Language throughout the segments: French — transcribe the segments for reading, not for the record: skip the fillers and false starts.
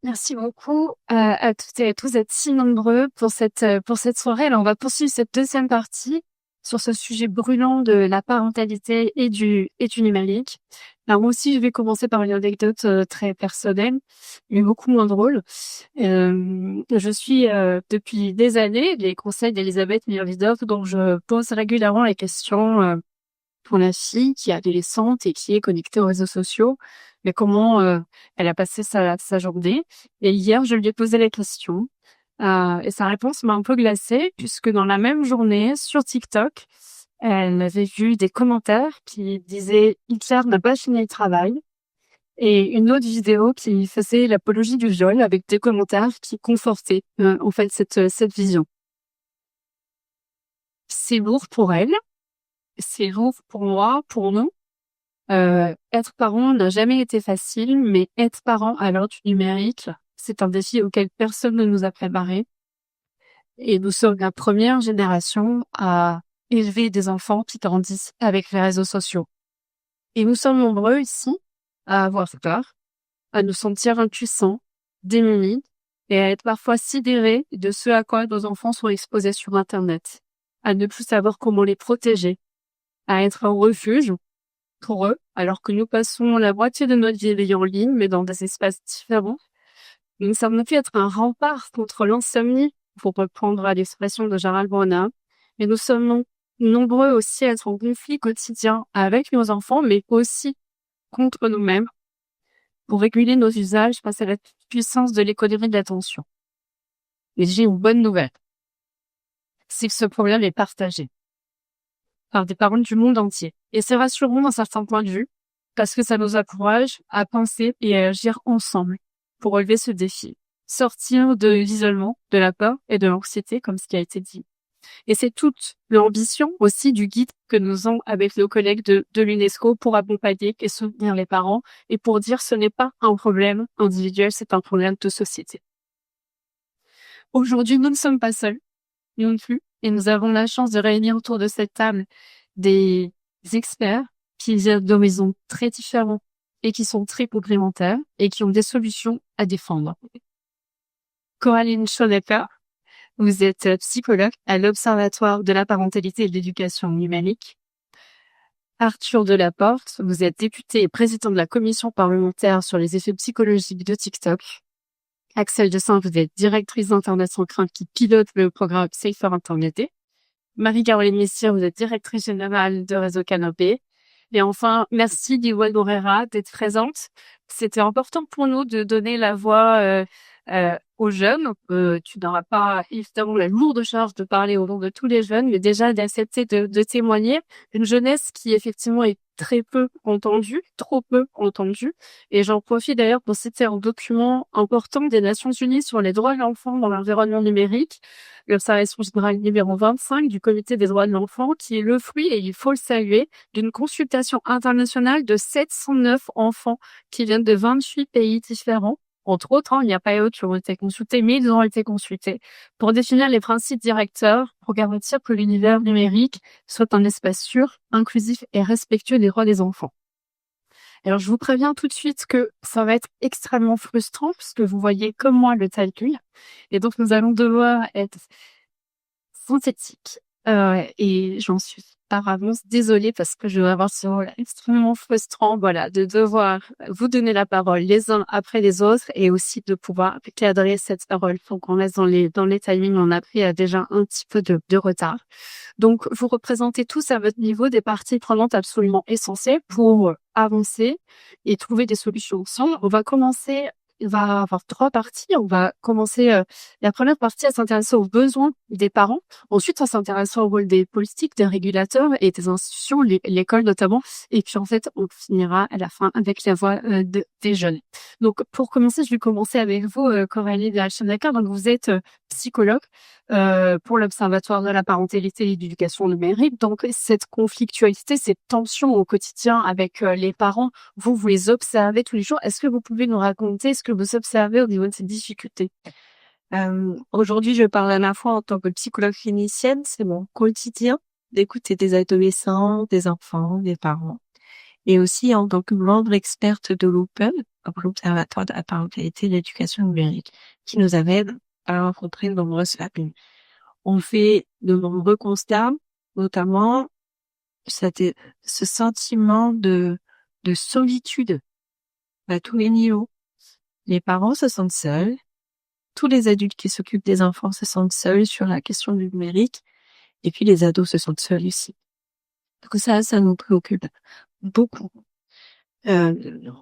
Merci beaucoup à toutes et à tous d'être si nombreux pour cette soirée. Alors, on va poursuivre cette deuxième partie sur ce sujet brûlant de la parentalité et du numérique. Alors, moi aussi, je vais commencer par une anecdote très personnelle, mais beaucoup moins drôle. Je suis depuis des années les conseils d'Elisabeth Mirvidov, dont je pose régulièrement les questions pour la fille qui est adolescente et qui est connectée aux réseaux sociaux, mais comment elle a passé sa journée. Et hier, je lui ai posé la question et sa réponse m'a un peu glacée, puisque dans la même journée, sur TikTok, elle avait vu des commentaires qui disaient «Hitler n'a pas fini le travail» et une autre vidéo qui faisait l'apologie du viol avec des commentaires qui confortaient en fait cette vision. C'est lourd pour elle, c'est lourd pour moi, pour nous. Être parent n'a jamais été facile, mais être parent à l'heure du numérique, c'est un défi auquel personne ne nous a préparés. Et nous sommes la première génération à élever des enfants qui grandissent avec les réseaux sociaux. Et nous sommes nombreux ici à avoir peur, à nous sentir impuissants, démunis, et à être parfois sidérés de ce à quoi nos enfants sont exposés sur Internet, à ne plus savoir comment les protéger, à être un refuge pour eux, alors que nous passons la moitié de notre vie en ligne, mais dans des espaces différents. Nous ne sommes plus être un rempart contre l'insomnie, pour reprendre l'expression de Gérald Bronner, mais nous sommes nombreux aussi à être en conflit quotidien avec nos enfants, mais aussi contre nous-mêmes, pour réguler nos usages face à la puissance de l'économie de l'attention. Et j'ai une bonne nouvelle, c'est que ce problème est partagé par des parents du monde entier. Et c'est rassurant d'un certain point de vue, parce que ça nous encourage à penser et à agir ensemble pour relever ce défi. Sortir de l'isolement, de la peur et de l'anxiété, comme ce qui a été dit. Et c'est toute l'ambition aussi du guide que nous avons avec nos collègues de l'UNESCO pour accompagner et soutenir les parents et pour dire ce n'est pas un problème individuel, c'est un problème de société. Aujourd'hui, nous ne sommes pas seuls, non plus, et nous avons la chance de réunir autour de cette table des experts qui viennent d'horizons très différents et qui sont très complémentaires et qui ont des solutions à défendre. Coraline Schonecker, vous êtes psychologue à l'Observatoire de la parentalité et de l'éducation numérique. Arthur Delaporte, vous êtes député et président de la commission parlementaire sur les effets psychologiques de TikTok. Axel Dessin, vous êtes directrice d'Internet sans crainte qui pilote le programme Safer Internet. Marie-Caroline Messier, vous êtes directrice générale de Réseau Canopé. Et enfin, merci Liwal Morera d'être présente. C'était important pour nous de donner la voix aux jeunes. Tu n'auras pas évidemment la lourde charge de parler au nom de tous les jeunes, mais déjà d'accepter de témoigner. Une jeunesse qui effectivement est très peu entendue, trop peu entendue. Et j'en profite d'ailleurs pour citer un document important des Nations Unies sur les droits de l'enfant dans l'environnement numérique, l'observation générale numéro 25 du Comité des droits de l'enfant, qui est le fruit, et il faut le saluer, d'une consultation internationale de 709 enfants qui viennent de 28 pays différents. Entre autres, il n'y a pas eu qui ont été consultés, mais ils ont été consultés pour définir les principes directeurs pour garantir que l'univers numérique soit un espace sûr, inclusif et respectueux des droits des enfants. Alors, je vous préviens tout de suite que ça va être extrêmement frustrant puisque vous voyez comme moi le calcul. Et donc, nous allons devoir être synthétiques. Et j'en suis par avance désolée parce que je vais avoir ce rôle extrêmement frustrant, voilà, de devoir vous donner la parole les uns après les autres et aussi de pouvoir cadrer cette parole pour qu'on reste dans les timings. On a pris déjà un petit peu de retard. Donc, vous représentez tous à votre niveau des parties prenantes absolument essentielles pour avancer et trouver des solutions ensemble. On va commencer, il va avoir 3 parties. On va commencer la première partie à s'intéresser aux besoins des parents. Ensuite, on s'intéressera au rôle des politiques, des régulateurs et des institutions, l'école notamment. Et puis, en fait, on finira à la fin avec la voix des jeunes. Donc, pour commencer, je vais commencer avec vous, Coralie Delachon-Necker. Donc, vous êtes psychologue pour l'Observatoire de la parentalité et de l'éducation numérique. Donc, cette conflictualité, cette tension au quotidien avec les parents, vous les observez tous les jours. Est-ce que vous pouvez nous raconter ce que vous observez au niveau de ces difficultés? Aujourd'hui, je parle à la fois en tant que psychologue clinicienne, c'est mon quotidien d'écouter des adolescents, des enfants, des parents. et aussi en tant que membre experte de l'Open, l'Observatoire de la parentalité et de l'éducation numérique, qui nous amène à rencontrer de nombreuses familles. On fait de nombreux constats, notamment ce sentiment de solitude à tous les niveaux. Les parents se sentent seuls, tous les adultes qui s'occupent des enfants se sentent seuls sur la question du numérique, et puis les ados se sentent seuls aussi. Donc ça nous préoccupe beaucoup. Une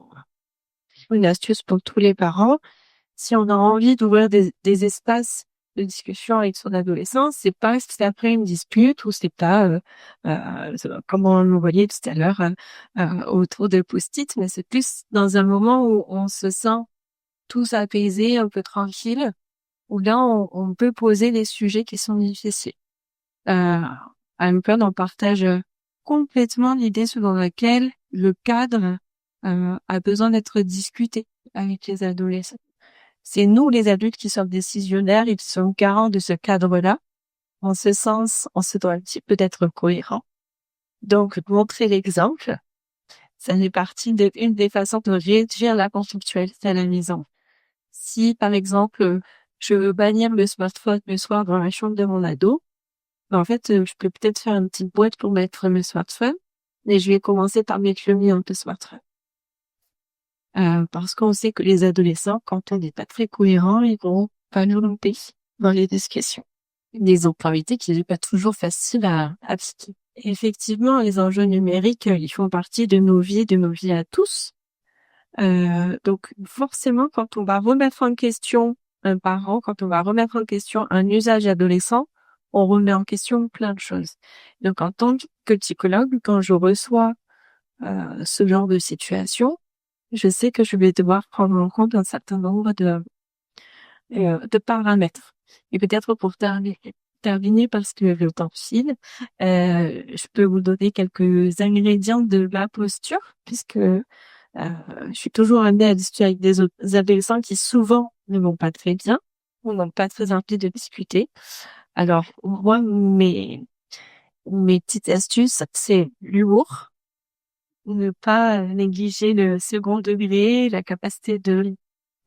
astuce pour tous les parents, si on a envie d'ouvrir des espaces de discussion avec son adolescent, c'est pas si après une dispute ou c'est pas comme on le voyait tout à l'heure autour de post-it, mais c'est plus dans un moment où on se sent tous apaisés, un peu tranquilles, où là on peut poser des sujets qui sont difficiles. Unplugged, on partage complètement l'idée selon laquelle le cadre a besoin d'être discuté avec les adolescents. C'est nous, les adultes, qui sommes décisionnaires et qui sommes garants de ce cadre-là. En ce sens, on se doit un petit peu d'être cohérent. Donc, montrer l'exemple, ça fait partie d'une des façons de réduire la conflictualité à la maison. Si, par exemple, je veux bannir le smartphone le soir dans la chambre de mon ado, en fait, je peux peut-être faire une petite boîte pour mettre le smartphone, et je vais commencer par mettre le mien de smartphone. Parce qu'on sait que les adolescents, quand on n'est pas très cohérent, ils vont pas nous louper dans les discussions. Des employés qui n'est pas toujours facile à appliquer. Effectivement, les enjeux numériques, ils font partie de nos vies à tous. Donc, forcément, quand on va remettre en question un parent, quand on va remettre en question un usage adolescent, on remet en question plein de choses. Donc, en tant que psychologue, quand je reçois ce genre de situation, je sais que je vais devoir prendre en compte un certain nombre de paramètres. Et peut-être pour terminer parce que le temps file, je peux vous donner quelques ingrédients de la posture, puisque je suis toujours amenée à discuter avec des adolescents qui souvent ne vont pas très bien ou n'ont pas très envie de discuter. Alors, moi, mes petites astuces, c'est l'humour. Ne pas négliger le second degré, la capacité de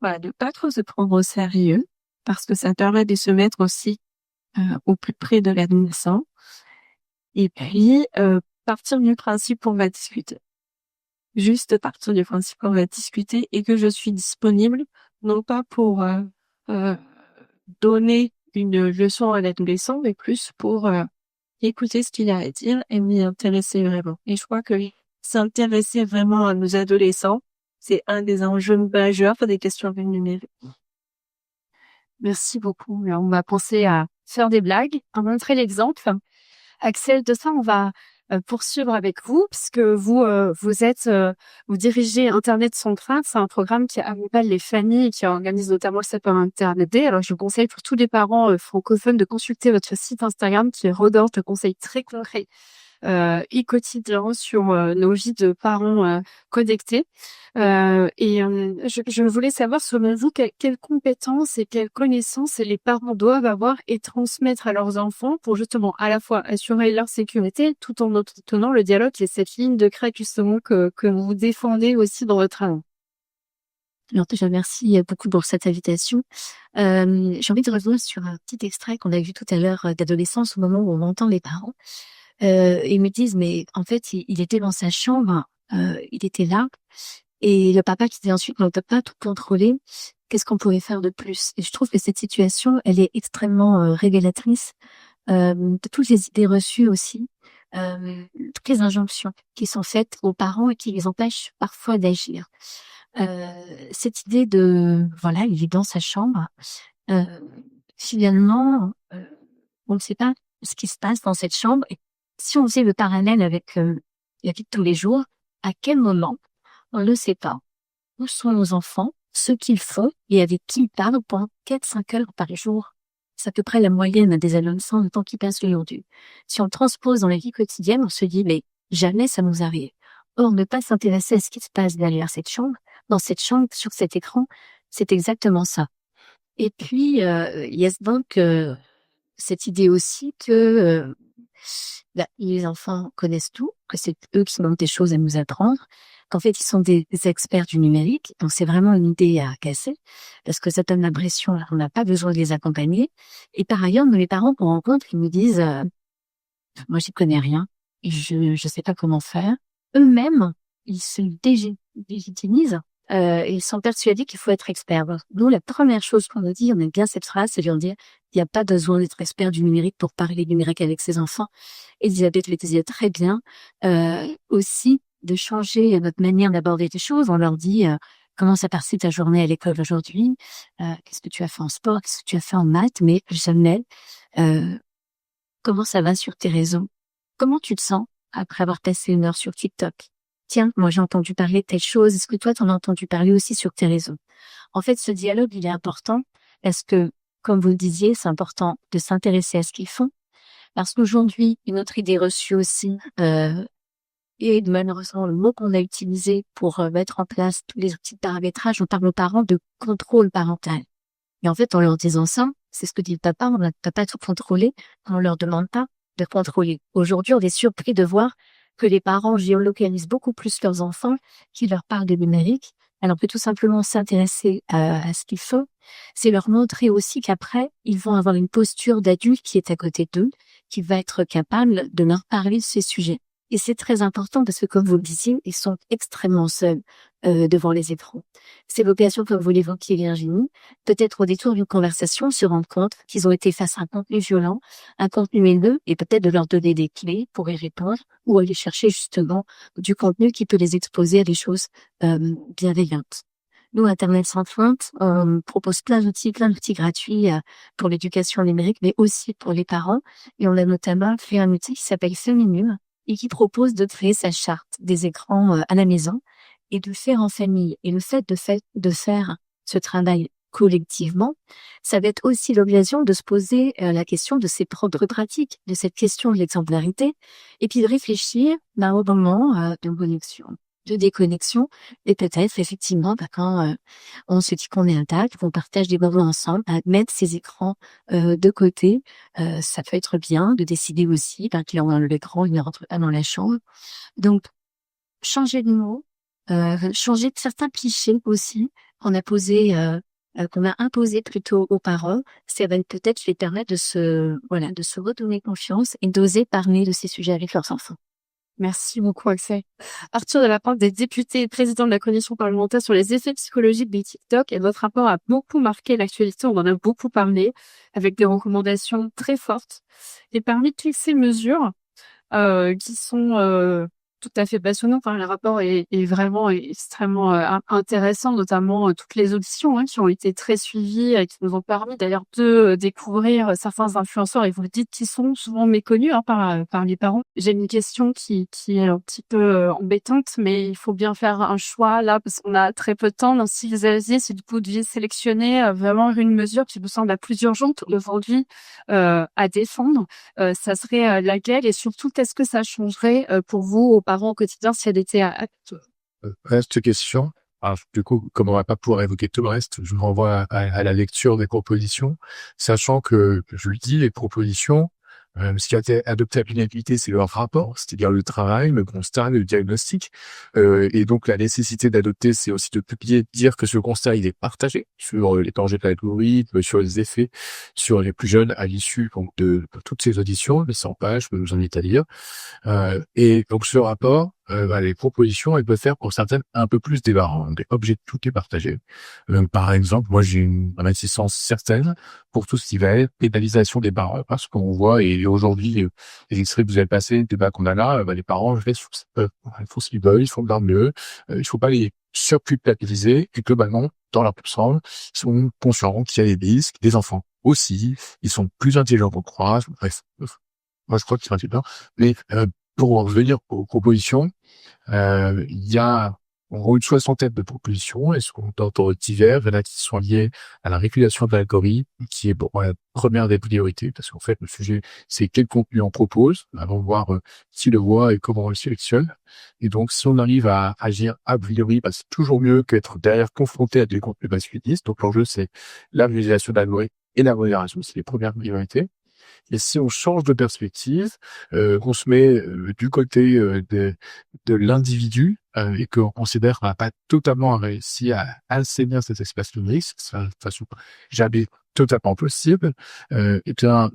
pas trop se prendre au sérieux, parce que ça permet de se mettre aussi au plus près de l'adolescent. Et puis, partir du principe qu'on va discuter. Juste partir du principe qu'on va discuter et que je suis disponible, non pas pour donner une leçon à l'adolescent, mais plus pour écouter ce qu'il a à dire et m'y intéresser vraiment. Et je crois que s'intéresser vraiment à nos adolescents, c'est un des enjeux majeurs des questions du numérique. Merci beaucoup. On va penser à faire des blagues, à montrer l'exemple. Axel, de ça, on va poursuivre avec vous, puisque vous vous dirigez Internet Central. C'est un programme qui accompagne les familles et qui organise notamment le sapin Internet Day. Alors, je vous conseille pour tous les parents francophones de consulter votre site Instagram qui regorge de conseils très concrets et quotidien sur nos vies de parents connectés. Je voulais savoir, selon vous, quelles compétences et quelles connaissances les parents doivent avoir et transmettre à leurs enfants pour justement à la fois assurer leur sécurité tout en entretenant le dialogue et cette ligne de crête justement que vous défendez aussi dans votre travail. Alors déjà, merci beaucoup pour cette invitation. J'ai envie de revenir sur un petit extrait qu'on a vu tout à l'heure d'adolescence au moment où on entend les parents. Ils me disent, mais en fait, il était dans sa chambre, il était là, et le papa qui disait ensuite, on ne peut pas tout contrôler, qu'est-ce qu'on pourrait faire de plus? Et je trouve que cette situation, elle est extrêmement révélatrice de toutes les idées reçues aussi, toutes les injonctions qui sont faites aux parents et qui les empêchent parfois d'agir. Cette idée de, voilà, il est dans sa chambre, finalement, on ne sait pas ce qui se passe dans cette chambre. Et si on faisait le parallèle avec la vie de tous les jours, à quel moment on ne le sait pas. Où sont nos enfants, ce qu'il faut et avec qui ils parlent pendant 4-5 heures par jour. C'est à peu près la moyenne des adolescents le temps qu'ils passent le jour. Si on le transpose dans la vie quotidienne, on se dit, mais jamais ça nous arrive. Or, ne pas s'intéresser à ce qui se passe derrière cette chambre, dans cette chambre, sur cet écran, c'est exactement ça. Et puis, il y a donc cette idée aussi que les enfants connaissent tout, que c'est eux qui ont des choses à nous apprendre, qu'en fait, ils sont des experts du numérique. Donc, c'est vraiment une idée à casser parce que ça donne l'impression qu'on n'a pas besoin de les accompagner. Et par ailleurs, les parents qu'on rencontre, ils nous disent, moi, j'y connais rien et je sais pas comment faire. Eux-mêmes, ils se délégitimisent. Ils sont persuadés qu'il faut être expert. Alors, nous, la première chose qu'on nous dit, on aime bien cette phrase, c'est de leur dire, il n'y a pas besoin d'être expert du numérique pour parler numérique avec ses enfants. Elisabeth le disait très bien, aussi de changer notre manière d'aborder les choses. On leur dit, comment ça passé ta journée à l'école aujourd'hui? Qu'est-ce que tu as fait en sport? Qu'est-ce que tu as fait en maths? Mais jamais, comment ça va sur tes réseaux? Comment tu te sens après avoir passé 1 heure sur TikTok? Tiens, moi j'ai entendu parler de telle chose, est-ce que toi t'en as entendu parler aussi sur tes réseaux? En fait, ce dialogue, il est important parce que, comme vous le disiez, c'est important de s'intéresser à ce qu'ils font. Parce qu'aujourd'hui, une autre idée reçue aussi, et malheureusement le mot qu'on a utilisé pour mettre en place tous les outils de paramétrage, on parle aux parents de contrôle parental. Et en fait, en leur disant ça, c'est ce que dit le papa, on ne peut pas tout contrôler, on leur demande pas de contrôler. Aujourd'hui, on est surpris de voir que les parents géolocalisent beaucoup plus leurs enfants qui leur parlent de numérique, alors que tout simplement s'intéresser à ce qu'ils font, c'est leur montrer aussi qu'après, ils vont avoir une posture d'adulte qui est à côté d'eux, qui va être capable de leur parler de ces sujets. Et c'est très important parce que, comme vous le disiez, ils sont extrêmement seuls devant les écrans. C'est l'occasion, comme vous l'évoquiez, Virginie, peut-être au détour d'une conversation, se rendre compte qu'ils ont été face à un contenu violent, un contenu haineux, et peut-être de leur donner des clés pour y répondre ou aller chercher justement du contenu qui peut les exposer à des choses bienveillantes. Nous, Internet sans feinte, on propose plein d'outils gratuits pour l'éducation numérique, mais aussi pour les parents. Et on a notamment fait un outil qui s'appelle Féminum et qui propose de créer sa charte des écrans à la maison et de faire en famille. Et le fait de faire ce travail collectivement, ça va être aussi l'occasion de se poser la question de ses propres pratiques, de cette question de l'exemplarité, et puis de réfléchir au moment de connexion, de déconnexion, et peut-être effectivement quand on se dit qu'on est intact, qu'on partage des moments ensemble, mettre ces écrans de côté. Ça peut être bien de décider aussi qu'il enlève l'écran, il ne rentre pas dans la chambre. Donc, changer de mot, changer de certains clichés aussi qu'on a posé, qu'on a imposé plutôt aux parents, ça va peut-être les permettre de se redonner confiance et d'oser parler de ces sujets avec leurs enfants. Merci beaucoup, Axel. Arthur Delaporte, des députés et président de la commission parlementaire sur les effets psychologiques des TikTok, et votre rapport a beaucoup marqué l'actualité, on en a beaucoup parlé, avec des recommandations très fortes. Et parmi toutes ces mesures, qui sont tout à fait passionnantes, le rapport est vraiment extrêmement intéressant, notamment toutes les auditions qui ont été très suivies, qui nous ont permis d'ailleurs de découvrir certains influenceurs, et vous le dites, qui sont souvent méconnus par les parents. J'ai une question qui est un petit peu embêtante, mais il faut bien faire un choix là, parce qu'on a très peu de temps. Donc, si vous aviez, c'est du coup de sélectionner vraiment une mesure qui vous semble la plus urgente aujourd'hui à défendre, ça serait laquelle, et surtout, qu'est-ce que ça changerait pour vous, aux parents au quotidien, si elle était Reste question. Alors, du coup, comme on va pas pouvoir évoquer tout le reste, je vous renvoie à la lecture des propositions, sachant que, je le dis, les propositions, ce qui a été adopté à l'unanimité, c'est leur rapport, c'est-à-dire le travail, le constat, le diagnostic. Et donc, la nécessité d'adopter, c'est aussi de publier, dire que ce constat, il est partagé sur les dangers de l'algorithme, sur les effets sur les plus jeunes à l'issue donc de toutes ces auditions, les 100 pages, je vous invite à lire. Et donc, ce rapport, les propositions, elles peuvent faire pour certaines un peu plus des objets de tout est partagé. Par exemple, moi j'ai une réticence certaine pour tout ce qui va être pénalisation des parents, parce qu'on voit, et aujourd'hui les extraits que vous avez passés, le débat qu'on a là, les parents ils font ce qu'ils veulent, ils font de leur mieux, il faut pas les surculpabiliser, et globalement, dans leur ensemble, ils sont conscients qu'il y a des risques, des enfants aussi, ils sont plus intelligents qu'on croit, bref. Moi je crois qu'ils sont intelligents, mais pour en revenir aux propositions, il y a en gros une soixantaine de propositions, et ce qu'on entend divers, il y en a qui sont liés à la régulation de l'algorithme, qui est la première des priorités, parce qu'en fait, le sujet, c'est quel contenu on propose, avant de voir qui le voit et comment on le sélectionne. Et donc, si on arrive à agir a priori, c'est toujours mieux qu'être derrière confronté à des contenus masculinistes. Donc, l'enjeu, c'est la visualisation de l'algorithme et la modération, c'est les premières priorités. Et si on change de perspective, qu'on se met du côté de l'individu et qu'on considère qu'on n'a pas totalement réussi à assainir cet espace numérique, c'est de façon jamais totalement possible, et bien,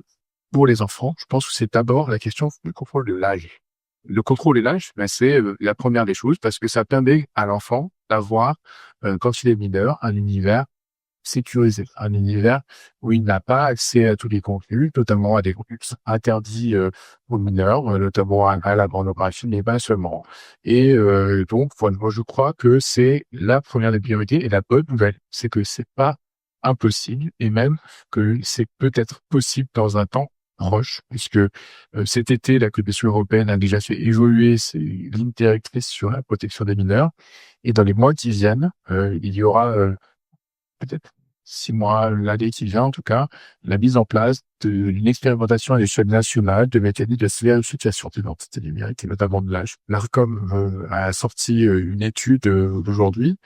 pour les enfants, je pense que c'est d'abord la question du contrôle de l'âge. Le contrôle de l'âge, ben, c'est la première des choses parce que ça permet à l'enfant d'avoir, quand il est mineur, un univers sécurisé, un univers où il n'a pas accès à tous les contenus, notamment à des contenus interdits aux mineurs, notamment à la pornographie, mais pas seulement. Et donc, voilà, moi je crois que c'est la première des priorités. Et la bonne nouvelle, c'est que c'est pas impossible, et même que c'est peut-être possible dans un temps proche, puisque cet été, la Commission européenne a déjà fait évoluer ses lignes directrices sur la protection des mineurs. Et dans les mois qui viennent, il y aura peut-être 6 mois, l'année qui vient en tout cas, la mise en place d'une expérimentation à l'échelle nationale de mécanismes de vérification d'identité numérique et notamment de l'âge. L'ARCOM a sorti une étude aujourd'hui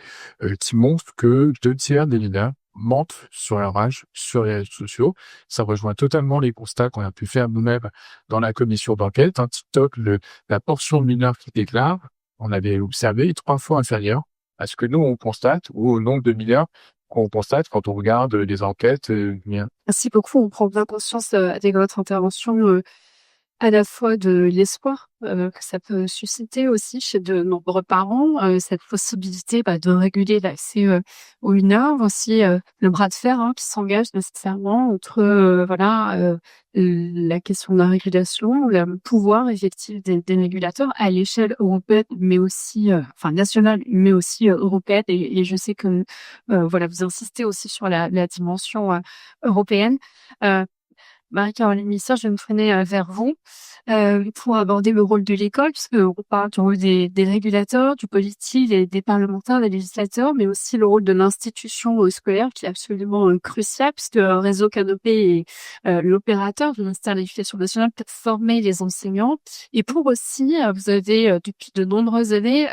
qui montre que 2 tiers des mineurs mentent sur leur âge sur les réseaux sociaux. Ça rejoint totalement les constats qu'on a pu faire nous-mêmes dans la commission d'enquête. TikTok, la portion de mineurs qui déclarent, on avait observé, est 3 fois inférieure à ce que nous on constate ou au nombre de mineurs qu'on constate quand on regarde les enquêtes. Merci beaucoup. On prend bien conscience avec votre intervention à la fois de l'espoir que ça peut susciter aussi chez de nombreux parents, cette possibilité de réguler l'accès aux mineurs, aussi le bras de fer qui s'engage nécessairement entre la question de la régulation, le pouvoir effectif des régulateurs à l'échelle européenne, mais aussi nationale, mais aussi européenne. Et je sais que vous insistez aussi sur la dimension européenne. Marie-Caroline Missard, je vais me freiner vers vous pour aborder le rôle de l'école, puisque on parle du rôle des régulateurs, du politique, des parlementaires, des législateurs, mais aussi le rôle de l'institution scolaire qui est absolument crucial, puisque Réseau Canopé est l'opérateur de ministère de l'Éducation nationale pour former les enseignants. Et pour aussi, vous avez depuis de nombreuses années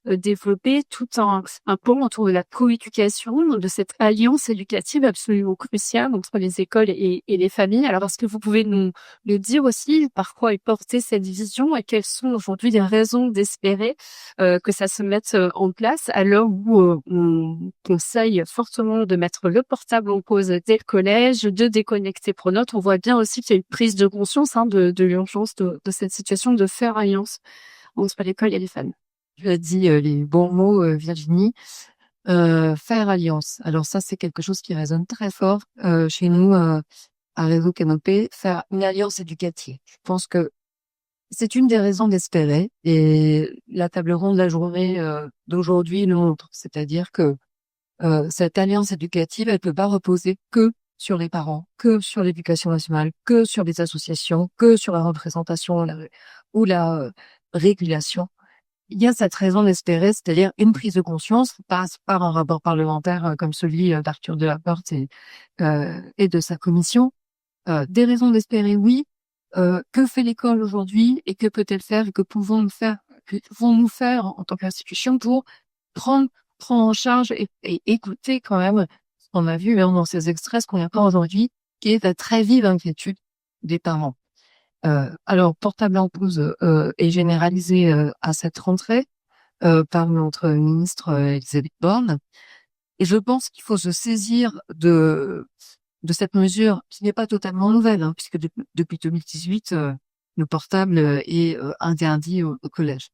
développé tout un pont autour de la coéducation, de cette alliance éducative absolument cruciale entre les écoles et les familles. Alors, est-ce que vous pouvez nous le dire aussi, par quoi est portée cette vision et quelles sont aujourd'hui les raisons d'espérer que ça se mette en place à l'heure où on conseille fortement de mettre le portable en pause dès le collège, de déconnecter Pronote. On voit bien aussi qu'il y a une prise de conscience de l'urgence de cette situation de faire alliance entre l'école et les familles. Tu as dit les bons mots, Virginie. Faire alliance. Alors ça, c'est quelque chose qui résonne très fort chez nous à Réseau Canopé, faire une alliance éducative. Je pense que c'est une des raisons d'espérer, et la table ronde de la journée d'aujourd'hui le montre. C'est-à-dire que cette alliance éducative, elle peut pas reposer que sur les parents, que sur l'éducation nationale, que sur les associations, que sur la représentation ou la régulation. Il y a cette raison d'espérer, c'est-à-dire une prise de conscience passe par un rapport parlementaire comme celui d'Arthur Delaporte et de sa commission. Des raisons d'espérer, oui. Que fait l'école aujourd'hui et que peut-elle faire et que pouvons-nous faire en tant qu'institution pour prendre en charge et écouter quand même ce qu'on a vu dans ces extraits, ce qu'on entend aujourd'hui, qui est la très vive inquiétude des parents. Alors, portable en pause est généralisé à cette rentrée par notre ministre Elisabeth Borne. Et je pense qu'il faut se saisir de cette mesure qui n'est pas totalement nouvelle, puisque depuis 2018, le portable est interdit au collège.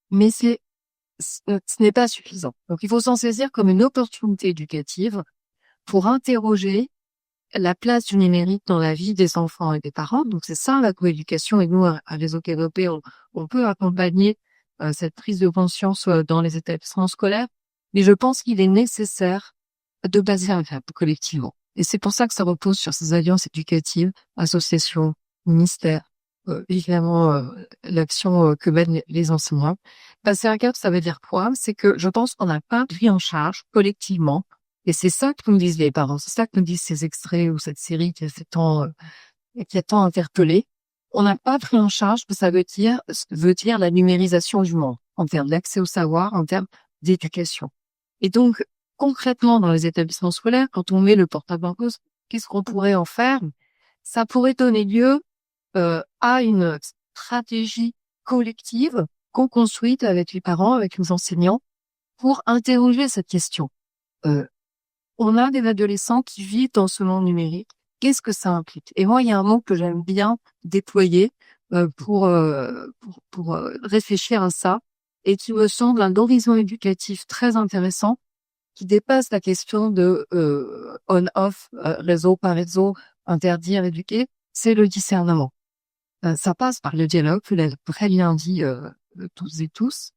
Mais ce n'est pas suffisant. Donc, il faut s'en saisir comme une opportunité éducative pour interroger la place du numérique dans la vie des enfants et des parents. Donc, c'est ça la coéducation. Et nous, à Réseau Canopé, on peut accompagner cette prise de conscience dans les établissements scolaires. Mais je pense qu'il est nécessaire de baser un cap collectivement. Et c'est pour ça que ça repose sur ces alliances éducatives, associations, ministères, évidemment l'action que mènent les enseignants. Passer un cap, ça veut dire quoi? C'est que je pense qu'on n'a pas pris en charge collectivement, et c'est ça que nous disent les parents, c'est ça que nous disent ces extraits ou cette série qui a tant interpellé. On n'a pas pris en charge ce que ça veut dire la numérisation du monde, en termes d'accès au savoir, en termes d'éducation. Et donc, concrètement, dans les établissements scolaires, quand on met le portable en pause, qu'est-ce qu'on pourrait en faire? ça pourrait donner lieu à une stratégie collective qu'on construit avec les parents, avec les enseignants, pour interroger cette question. On a des adolescents qui vivent dans ce monde numérique. Qu'est-ce que ça implique? Et moi, il y a un mot que j'aime bien déployer pour réfléchir à ça, et qui me semble un horizon éducatif très intéressant, qui dépasse la question de on-off, réseau par réseau, interdire, éduquer. C'est le discernement. Ça passe par le dialogue, vous l'avez très bien dit tous et tous.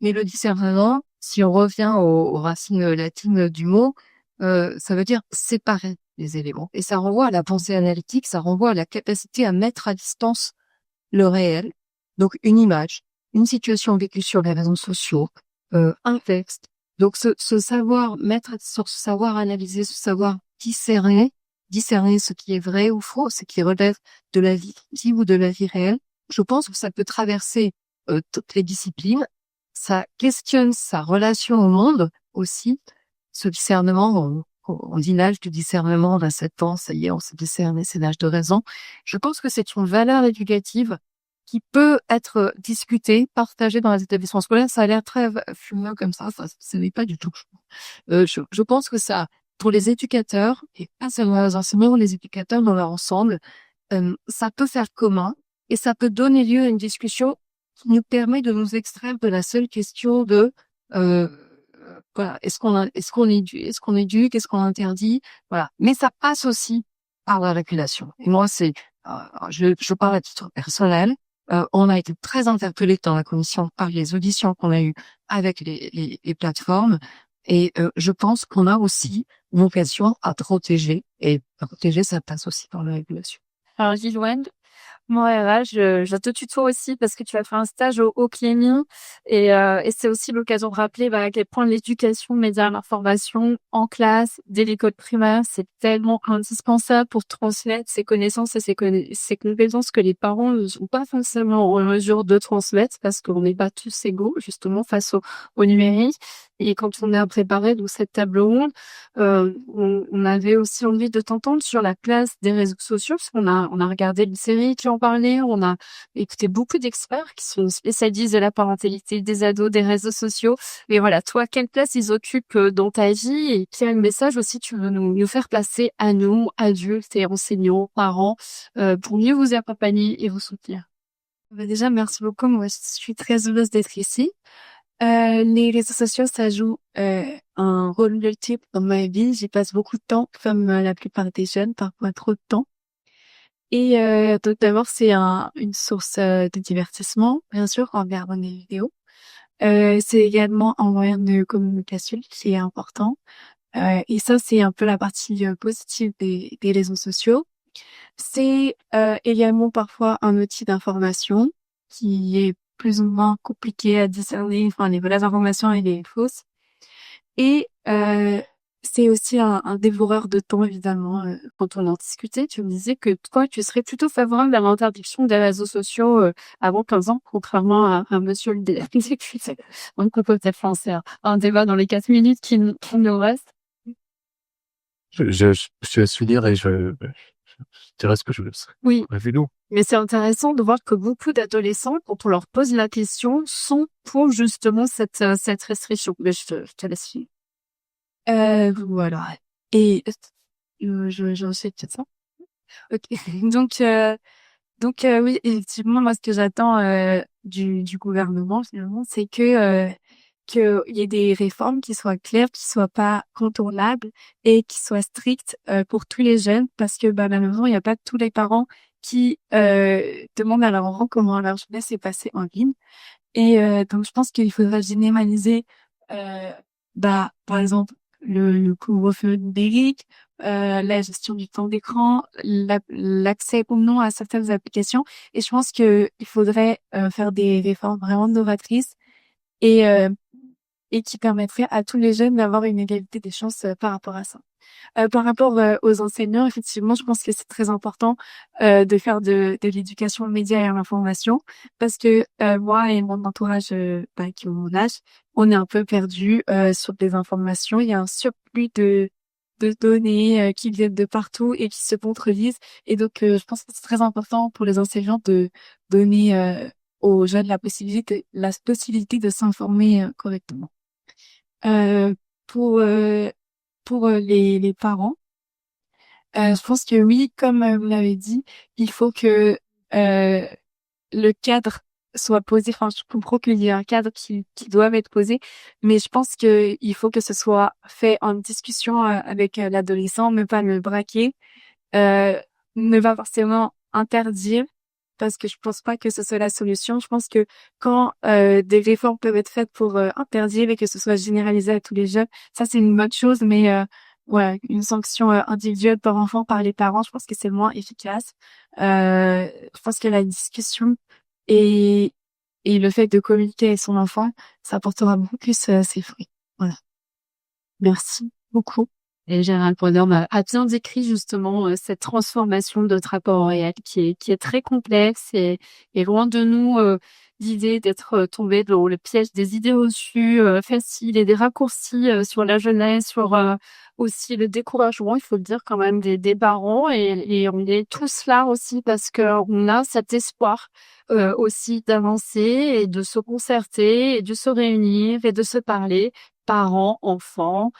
Mais le discernement, si on revient aux racines latines du mot, ça veut dire séparer les éléments. Et ça renvoie à la pensée analytique, ça renvoie à la capacité à mettre à distance le réel. Donc une image, une situation vécue sur les réseaux sociaux, un texte. Donc ce savoir ce savoir analyser, ce savoir discerner ce qui est vrai ou faux, ce qui relève de la vie fictive ou de la vie réelle. Je pense que ça peut traverser toutes les disciplines. Ça questionne sa relation au monde aussi. Ce discernement, on dit l'âge du discernement, à 7 ans, ça y est, on s'est discerné, c'est l'âge de raison. Je pense que c'est une valeur éducative qui peut être discutée, partagée dans les établissements scolaires. Ça a l'air très fumeux comme ça, ce n'est pas du tout. Je pense que ça, pour les éducateurs, et pas seulement les enseignants, les éducateurs dans leur ensemble, ça peut faire commun et ça peut donner lieu à une discussion qui nous permet de nous extraire de la seule question de voilà, est-ce qu'on éduque, est-ce qu'on interdit, voilà. Mais ça passe aussi par la régulation. Et moi, je parle à titre personnel. On a été très interpellés dans la commission par les auditions qu'on a eues avec les plateformes. Et je pense qu'on a aussi vocation à protéger. Et protéger, ça passe aussi par la régulation. Alors, Gilwen, moi, RH, je te tutoie aussi parce que tu as fait un stage au Clémy et c'est aussi l'occasion de rappeler à quel point l'éducation média à l'information en classe, dès l'école primaire, c'est tellement indispensable pour transmettre ces connaissances et ces compétences que les parents ne sont pas forcément en mesure de transmettre parce qu'on n'est pas tous égaux, justement, face au numérique. Et quand on a préparé donc cette table ronde, on avait aussi envie de t'entendre sur la place des réseaux sociaux, parce qu'on a regardé une série qui en parlait, on a écouté beaucoup d'experts qui sont spécialisés de la parentalité des ados, des réseaux sociaux. Et voilà, toi, quelle place ils occupent dans ta vie et quel message aussi tu veux nous faire passer à nous, adultes et enseignants, parents, pour mieux vous accompagner et vous soutenir? Déjà, merci beaucoup. Moi, je suis très heureuse d'être ici. Les réseaux sociaux, ça joue un rôle multiple dans ma vie. J'y passe beaucoup de temps, comme la plupart des jeunes, parfois trop de temps. Et donc d'abord, c'est une source de divertissement, bien sûr, en regardant des vidéos. C'est également un moyen de communication qui est important. Et ça, c'est un peu la partie positive des réseaux sociaux. C'est également parfois un outil d'information qui est plus ou moins compliqué à discerner, enfin les vraies informations et les fausses. Et c'est aussi un dévoreur de temps, évidemment. Quand on en discutait, tu me disais que toi, tu serais plutôt favorable à l'interdiction des réseaux sociaux avant 15 ans, contrairement à monsieur le député. On peut peut-être lancer un débat dans les 4 minutes qui nous restent. Je te laisse finir et je dirai ce que je veux. Oui. Fais-nous. Mais c'est intéressant de voir que beaucoup d'adolescents, quand on leur pose la question, sont pour justement cette restriction. Mais je te laisse finir. Voilà. Et je sais peut-être ça. Ok. Donc oui, effectivement, moi ce que j'attends du gouvernement finalement, c'est que qu'il y ait des réformes qui soient claires, qui soient pas contournables et qui soient strictes pour tous les jeunes, parce que malheureusement, il n'y a pas tous les parents qui demandent à leurs enfants comment leur jeunesse s'est passée en ligne. Et donc je pense qu'il faudra généraliser par exemple le couvre-feu numérique, la gestion du temps d'écran, l'accès ou non à certaines applications. Et je pense que il faudrait faire des réformes vraiment novatrices et qui permettraient à tous les jeunes d'avoir une égalité des chances par rapport à ça. Par rapport aux enseignants, effectivement, je pense que c'est très important de faire de l'éducation aux médias et à l'information, parce que moi et mon entourage qui ont mon âge, on est un peu perdu sur des informations. Il y a un surplus données qui viennent de partout et qui se contredisent. Et donc, je pense que c'est très important pour les enseignants de donner aux jeunes la possibilité de s'informer correctement. Euh, pour les parents, je pense que oui, comme vous l'avez dit, il faut que le cadre soit posé. Enfin, je comprends qu'il y a un cadre qui doit être posé, mais je pense que il faut que ce soit fait en discussion avec l'adolescent, ne pas le braquer, euh, ne pas forcément interdire, parce que je pense pas que ce soit la solution. Je pense que quand des réformes peuvent être faites pour interdire et que ce soit généralisé à tous les jeunes, ça c'est une bonne chose, mais ouais, une sanction individuelle par enfant par les parents, je pense que c'est moins efficace. Je pense que la discussion et le fait de communiquer avec son enfant, ça apportera beaucoup plus ses fruits. Voilà. Merci beaucoup. Et Gérald Bronner a bien décrit justement cette transformation de notre rapport au réel qui est très complexe et loin de nous l'idée d'être tombé dans le piège des idées reçues faciles et des raccourcis sur la jeunesse, sur aussi le découragement, il faut le dire quand même, des parents et on est tous là aussi parce que on a cet espoir aussi d'avancer et de se concerter et de se réunir et de se parler, parents, enfants,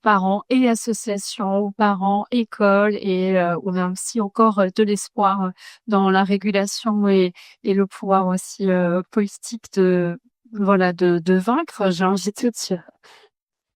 parents et associations, parents, écoles et on a aussi encore de l'espoir dans la régulation et le pouvoir aussi politique de vaincre, j'ai envie de dire.